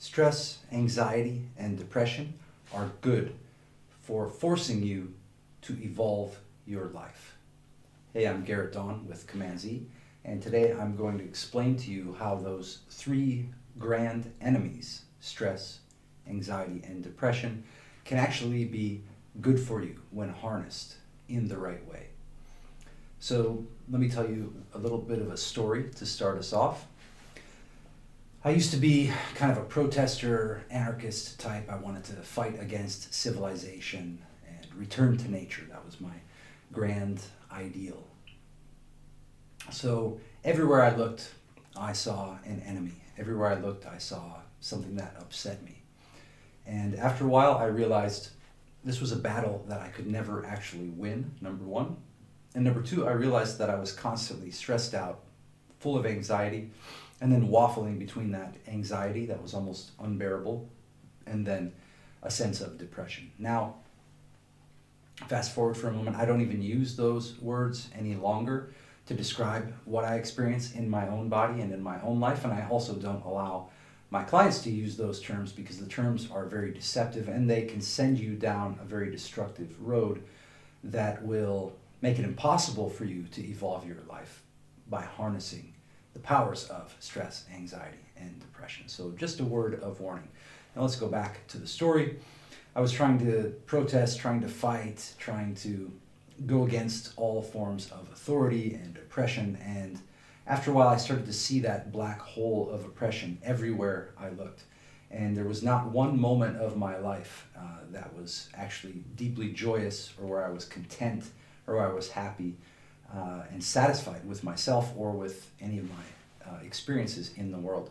Stress, anxiety, and depression are good for forcing you to evolve your life. Hey, I'm Garrett Dawn with Command Z, and today I'm going to explain to you how those three grand enemies, stress, anxiety, and depression, can actually be good for you when harnessed in the right way. So let me tell you a little bit of a story to start us off. I used to be kind of a protester, anarchist type. I wanted to fight against civilization and return to nature. That was my grand ideal. So everywhere I looked, I saw an enemy. Everywhere I looked, I saw something that upset me. And after a while, I realized this was a battle that I could never actually win, number one. And number two, I realized that I was constantly stressed out, full of anxiety, and then waffling between that anxiety that was almost unbearable and then a sense of depression. Now, fast forward for a moment, I don't even use those words any longer to describe what I experience in my own body and in my own life, and I also don't allow my clients to use those terms because the terms are very deceptive and they can send you down a very destructive road that will make it impossible for you to evolve your life by harnessing the powers of stress, anxiety, and depression. So just a word of warning. Now let's go back to the story. I was trying to protest, trying to fight, trying to go against all forms of authority and oppression, and after a while I started to see that black hole of oppression everywhere I looked. And there was not one moment of my life that was actually deeply joyous or where I was content or where I was happy and satisfied with myself or with any of my experiences in the world.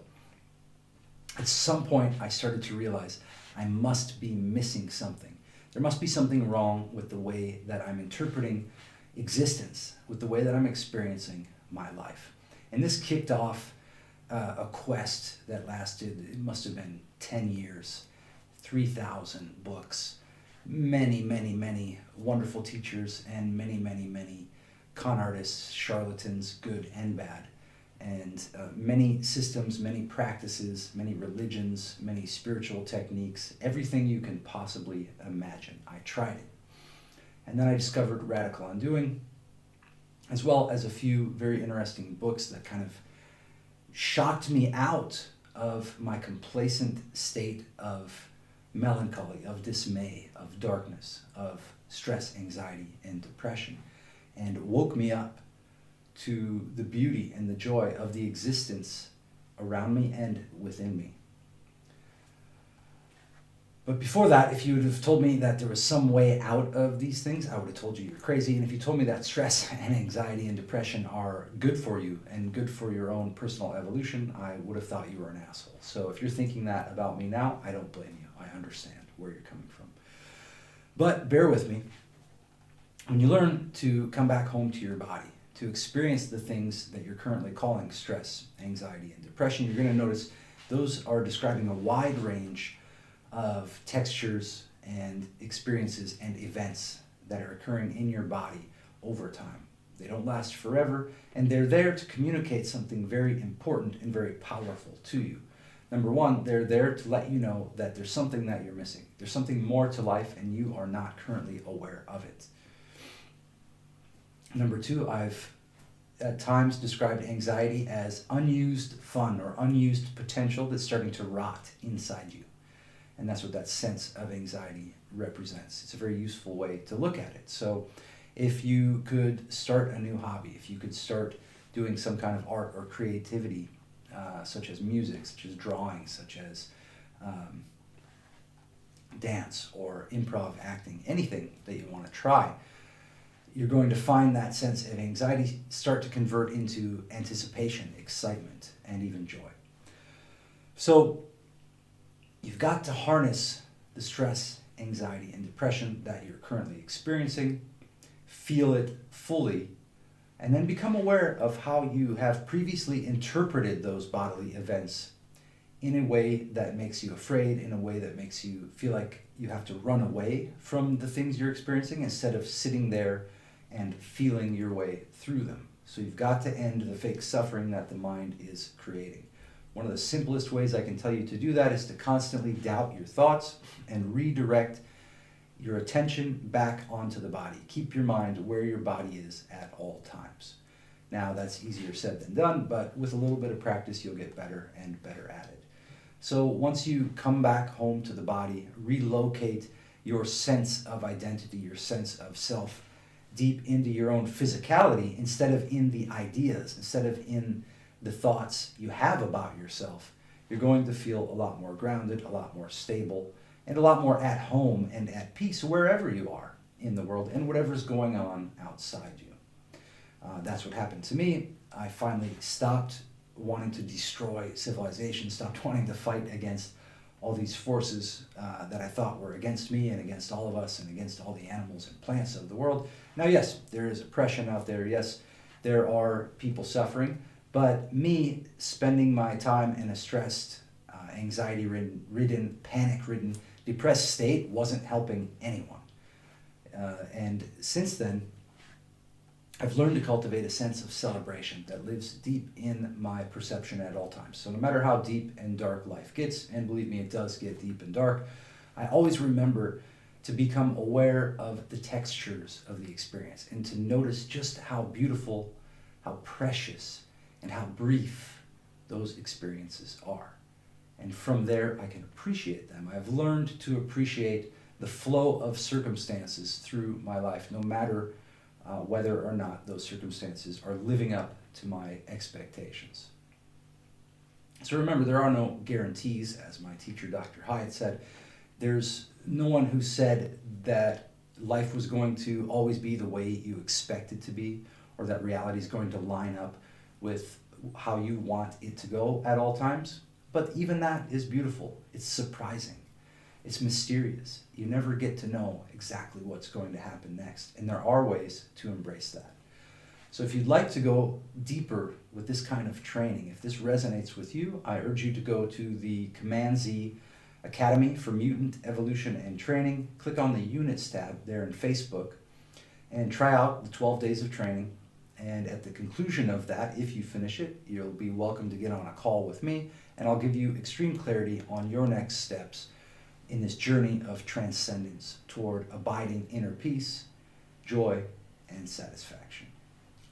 At some point, I started to realize I must be missing something. There must be something wrong with the way that I'm interpreting existence, with the way that I'm experiencing my life. And this kicked off a quest that lasted, it must have been 10 years, 3,000 books, many, many, many wonderful teachers, and many, many, many con artists, charlatans, good and bad, and many systems, many practices, many religions, many spiritual techniques, everything you can possibly imagine. I tried it. And then I discovered Radical Undoing, as well as a few very interesting books that kind of shocked me out of my complacent state of melancholy, of dismay, of darkness, of stress, anxiety, and depression, and woke me up to the beauty and the joy of the existence around me and within me. But before that, if you would have told me that there was some way out of these things, I would have told you you're crazy. And if you told me that stress and anxiety and depression are good for you and good for your own personal evolution, I would have thought you were an asshole. So if you're thinking that about me now, I don't blame you. I understand where you're coming from. But bear with me. When you learn to come back home to your body, to experience the things that you're currently calling stress, anxiety, and depression, you're going to notice those are describing a wide range of textures and experiences and events that are occurring in your body over time. They don't last forever, and they're there to communicate something very important and very powerful to you. Number one, they're there to let you know that there's something that you're missing. There's something more to life, and you are not currently aware of it. Number two, I've at times described anxiety as unused fun or unused potential that's starting to rot inside you. And that's what that sense of anxiety represents. It's a very useful way to look at it. So if you could start a new hobby, if you could start doing some kind of art or creativity, such as music, such as drawing, such as dance or improv acting, anything that you want to try, you're going to find that sense of anxiety start to convert into anticipation, excitement, and even joy. So you've got to harness the stress, anxiety, and depression that you're currently experiencing, feel it fully, and then become aware of how you have previously interpreted those bodily events in a way that makes you afraid, in a way that makes you feel like you have to run away from the things you're experiencing instead of sitting there and feeling your way through them. So you've got to end the fake suffering that the mind is creating. One of the simplest ways I can tell you to do that is to constantly doubt your thoughts and redirect your attention back onto the body. Keep your mind where your body is at all times. Now, that's easier said than done, but with a little bit of practice, you'll get better and better at it. So once you come back home to the body, relocate your sense of identity, your sense of self, deep into your own physicality instead of in the ideas, instead of in the thoughts you have about yourself. You're going to feel a lot more grounded, a lot more stable, and a lot more at home and at peace wherever you are in the world and whatever's going on outside you. That's what happened to me. I finally stopped wanting to destroy civilization, stopped wanting to fight against all these forces that I thought were against me and against all of us and against all the animals and plants of the world. Now, yes, there is oppression out there. Yes, there are people suffering. But me spending my time in a stressed, anxiety-ridden, panic-ridden, depressed state wasn't helping anyone. And since then, I've learned to cultivate a sense of celebration that lives deep in my perception at all times. So no matter how deep and dark life gets, and believe me, it does get deep and dark, I always remember to become aware of the textures of the experience and to notice just how beautiful, how precious, and how brief those experiences are. And from there, I can appreciate them. I've learned to appreciate the flow of circumstances through my life, no matter whether or not those circumstances are living up to my expectations. So remember, there are no guarantees, as my teacher, Dr. Hyatt, said. There's no one who said that life was going to always be the way you expect it to be, or that reality is going to line up with how you want it to go at all times. But even that is beautiful. It's surprising. It's mysterious. You never get to know exactly what's going to happen next. And there are ways to embrace that. So if you'd like to go deeper with this kind of training, if this resonates with you, I urge you to go to the Command Z Academy for Mutant Evolution and Training. Click on the Units tab there in Facebook and try out the 12 days of training. And at the conclusion of that, if you finish it, you'll be welcome to get on a call with me, and I'll give you extreme clarity on your next steps in this journey of transcendence toward abiding inner peace, joy, and satisfaction.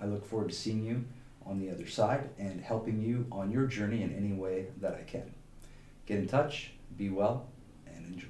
I look forward to seeing you on the other side and helping you on your journey in any way that I can. Get in touch, be well, and enjoy.